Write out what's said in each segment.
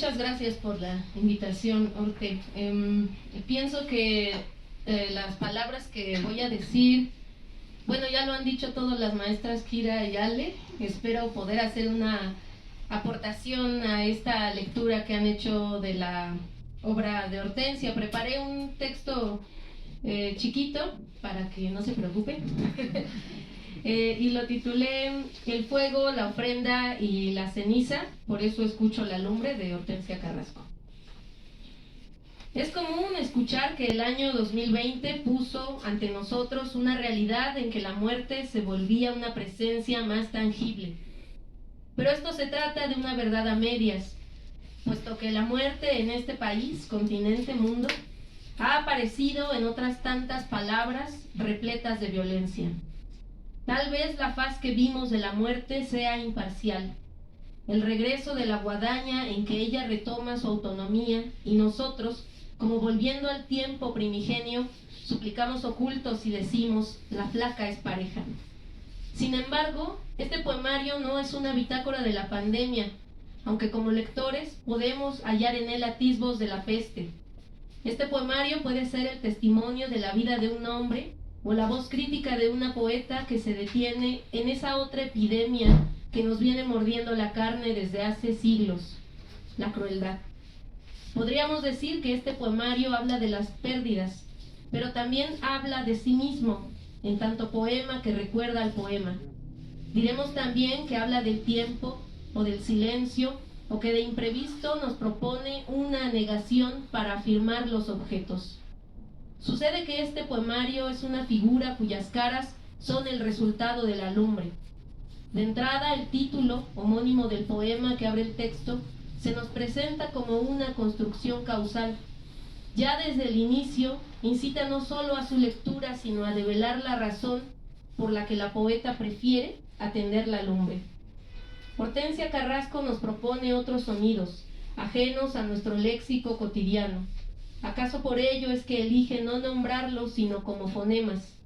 Muchas gracias por la invitación, Orte. Pienso que las palabras que voy a decir, bueno, ya lo han dicho todas las maestras Kira y Ale. Espero poder hacer una aportación a esta lectura que han hecho de la obra de Hortensia. Preparé un texto chiquito para que no se preocupen. Y lo titulé El fuego, la ofrenda y la ceniza, por eso escucho la lumbre, de Hortensia Carrasco. Es común escuchar que el año 2020 puso ante nosotros una realidad en que la muerte se volvía una presencia más tangible. Pero esto se trata de una verdad a medias, puesto que la muerte en este país, continente, mundo, ha aparecido en otras tantas palabras repletas de violencia. Tal vez la faz que vimos de la muerte sea imparcial, el regreso de la guadaña en que ella retoma su autonomía y nosotros, como volviendo al tiempo primigenio, suplicamos ocultos y decimos, la flaca es pareja. Sin embargo, este poemario no es una bitácora de la pandemia, aunque como lectores podemos hallar en él atisbos de la peste. Este poemario puede ser el testimonio de la vida de un hombre o la voz crítica de una poeta que se detiene en esa otra epidemia que nos viene mordiendo la carne desde hace siglos, la crueldad. Podríamos decir que este poemario habla de las pérdidas, pero también habla de sí mismo, en tanto poema que recuerda al poema. Diremos también que habla del tiempo o del silencio, o que de imprevisto nos propone una negación para afirmar los objetos. Sucede que este poemario es una figura cuyas caras son el resultado de la lumbre. De entrada, el título homónimo del poema que abre el texto se nos presenta como una construcción causal. Ya desde el inicio incita no solo a su lectura, sino a develar la razón por la que la poeta prefiere atender la lumbre. Hortensia Carrasco nos propone otros sonidos, ajenos a nuestro léxico cotidiano. ¿Acaso por ello es que elige no nombrarlos sino como fonemas?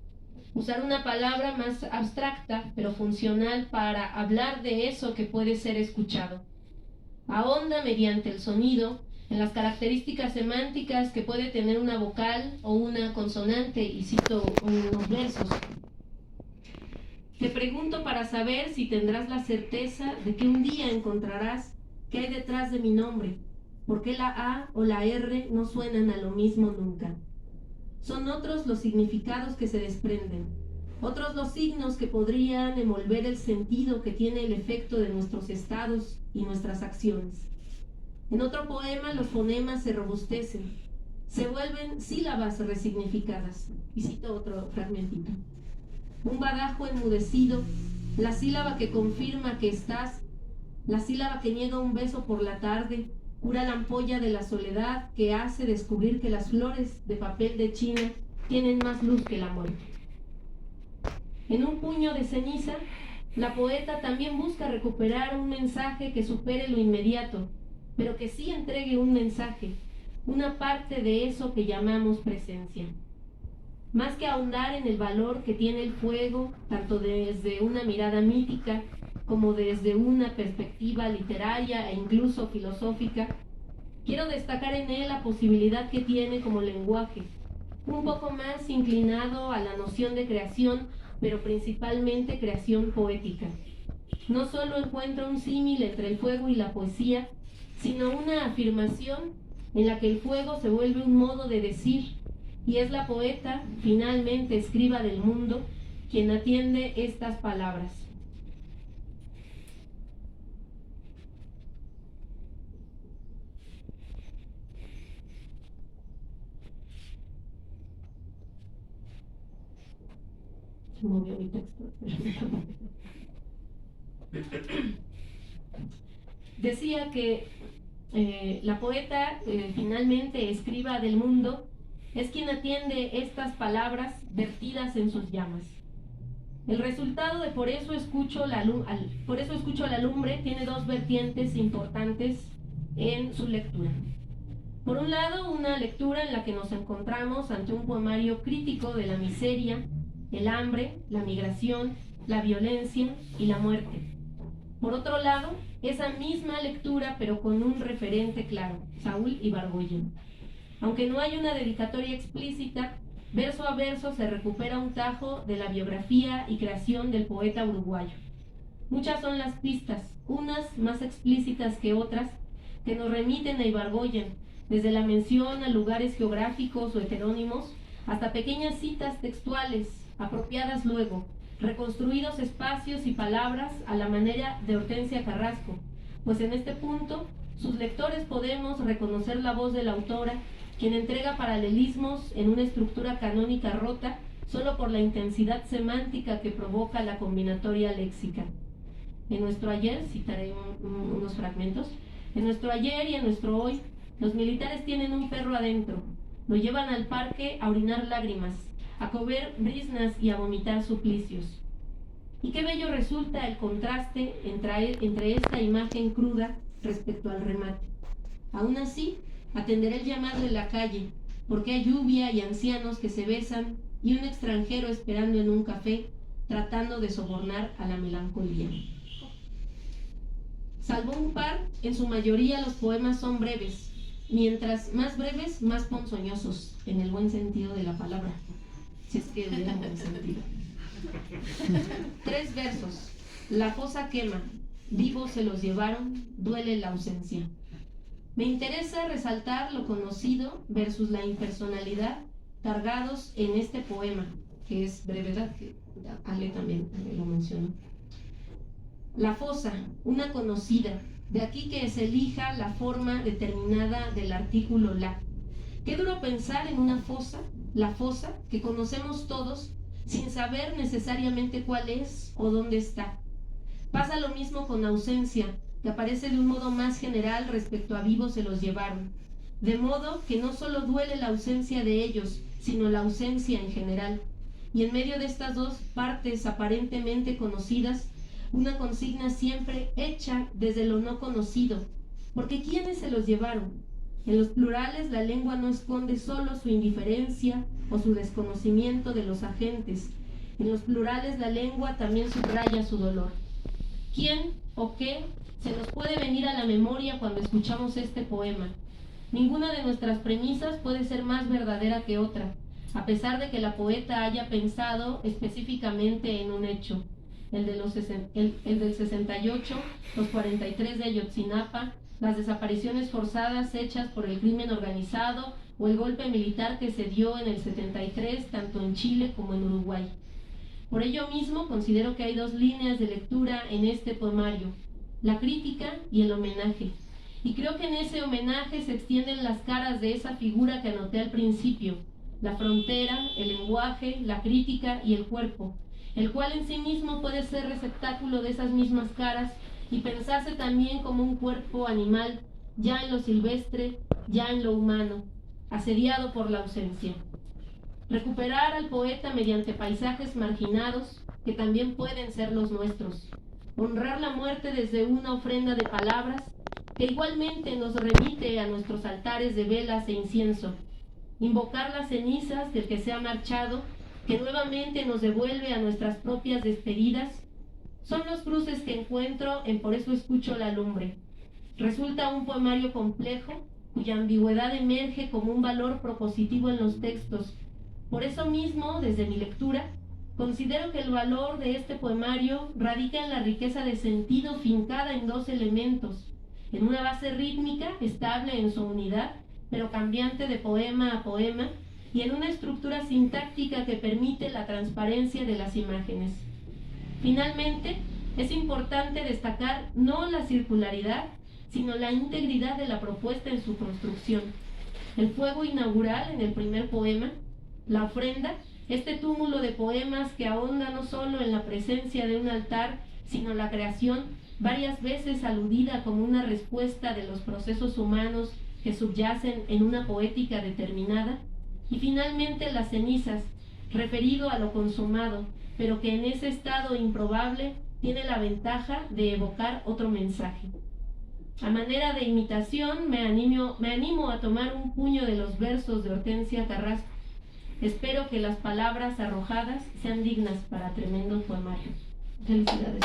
Usar una palabra más abstracta pero funcional para hablar de eso que puede ser escuchado. Ahonda mediante el sonido en las características semánticas que puede tener una vocal o una consonante, y cito unos versos. Te pregunto para saber si tendrás la certeza de que un día encontrarás qué hay detrás de mi nombre. ¿Por qué la A o la R no suenan a lo mismo nunca? Son otros los significados que se desprenden, otros los signos que podrían envolver el sentido que tiene el efecto de nuestros estados y nuestras acciones. En otro poema los fonemas se robustecen, se vuelven sílabas resignificadas. Y cito otro fragmentito. Un badajo enmudecido, la sílaba que confirma que estás, la sílaba que niega un beso por la tarde, cura la ampolla de la soledad que hace descubrir que las flores de papel de China tienen más luz que la muerte. En un puño de ceniza, la poeta también busca recuperar un mensaje que supere lo inmediato, pero que sí entregue un mensaje, una parte de eso que llamamos presencia. Más que ahondar en el valor que tiene el fuego, tanto desde una mirada mítica como desde una perspectiva literaria e incluso filosófica, quiero destacar en él la posibilidad que tiene como lenguaje, un poco más inclinado a la noción de creación, pero principalmente creación poética. No solo encuentra un símil entre el fuego y la poesía, sino una afirmación en la que el fuego se vuelve un modo de decir, y es la poeta, finalmente escriba del mundo, quien atiende estas palabras. Se movió mi texto. Decía que la poeta, finalmente escriba del mundo, es quien atiende estas palabras vertidas en sus llamas. El resultado de Por eso escucho la lumbre tiene dos vertientes importantes en su lectura. Por un lado, una lectura en la que nos encontramos ante un poemario crítico de la miseria, el hambre, la migración, la violencia y la muerte. Por otro lado, esa misma lectura pero con un referente claro, Saúl Ibargüen. Aunque no hay una dedicatoria explícita, verso a verso se recupera un tajo de la biografía y creación del poeta uruguayo. Muchas son las pistas, unas más explícitas que otras, que nos remiten a Ibargüen, desde la mención a lugares geográficos o heterónimos, hasta pequeñas citas textuales, apropiadas luego, reconstruidos espacios y palabras a la manera de Hortensia Carrasco, pues en este punto sus lectores podemos reconocer la voz de la autora, quien entrega paralelismos en una estructura canónica rota solo por la intensidad semántica que provoca la combinatoria léxica. En nuestro ayer, citaré unos fragmentos, en nuestro ayer y en nuestro hoy, los militares tienen un perro adentro, lo llevan al parque a orinar lágrimas, a comer briznas y a vomitar suplicios. Y qué bello resulta el contraste entre esta imagen cruda respecto al remate. Aún así, atenderé el llamado de la calle, porque hay lluvia y ancianos que se besan y un extranjero esperando en un café, tratando de sobornar a la melancolía. Salvo un par, en su mayoría los poemas son breves, mientras más breves, más ponzoñosos, en el buen sentido de la palabra, si es que hubiera buen sentido. 3 versos. La fosa quema, vivos se los llevaron, duele la ausencia. Me interesa resaltar lo conocido versus la impersonalidad cargados en este poema, que es brevedad, que Ale también lo mencionó. La fosa, una conocida, de aquí que se elija la forma determinada del artículo la. Qué duro pensar en una fosa, la fosa, que conocemos todos, sin saber necesariamente cuál es o dónde está. Pasa lo mismo con ausencia, que aparece de un modo más general respecto a vivos se los llevaron. De modo que no solo duele la ausencia de ellos, sino la ausencia en general. Y en medio de estas dos partes aparentemente conocidas, una consigna siempre hecha desde lo no conocido, porque ¿quiénes se los llevaron? En los plurales la lengua no esconde solo su indiferencia o su desconocimiento de los agentes. En los plurales la lengua también subraya su dolor. ¿Quién o qué se nos puede venir a la memoria cuando escuchamos este poema? Ninguna de nuestras premisas puede ser más verdadera que otra, a pesar de que la poeta haya pensado específicamente en un hecho. El del 68, los 43 de Ayotzinapa, las desapariciones forzadas hechas por el crimen organizado o el golpe militar que se dio en el 73 tanto en Chile como en Uruguay. Por ello mismo considero que hay 2 líneas de lectura en este poemario, la crítica y el homenaje. Y creo que en ese homenaje se extienden las caras de esa figura que anoté al principio, la frontera, el lenguaje, la crítica y el cuerpo, el cual en sí mismo puede ser receptáculo de esas mismas caras y pensarse también como un cuerpo animal, ya en lo silvestre, ya en lo humano, asediado por la ausencia. Recuperar al poeta mediante paisajes marginados, que también pueden ser los nuestros. Honrar la muerte desde una ofrenda de palabras, que igualmente nos remite a nuestros altares de velas e incienso. Invocar las cenizas del que se ha marchado, que nuevamente nos devuelve a nuestras propias despedidas, son los cruces que encuentro en Por eso escucho la lumbre. Resulta un poemario complejo, cuya ambigüedad emerge como un valor propositivo en los textos. Por eso mismo, desde mi lectura, considero que el valor de este poemario radica en la riqueza de sentido fincada en 2 elementos, en una base rítmica estable en su unidad, pero cambiante de poema a poema, y en una estructura sintáctica que permite la transparencia de las imágenes. Finalmente, es importante destacar no la circularidad, sino la integridad de la propuesta en su construcción. El fuego inaugural en el primer poema, la ofrenda, este túmulo de poemas que ahonda no solo en la presencia de un altar, sino la creación, varias veces aludida como una respuesta de los procesos humanos que subyacen en una poética determinada, y finalmente las cenizas, referido a lo consumado, pero que en ese estado improbable tiene la ventaja de evocar otro mensaje. A manera de imitación, me animo a tomar un puño de los versos de Hortensia Carrasco. Espero que las palabras arrojadas sean dignas para tremendo poemario. Felicidades.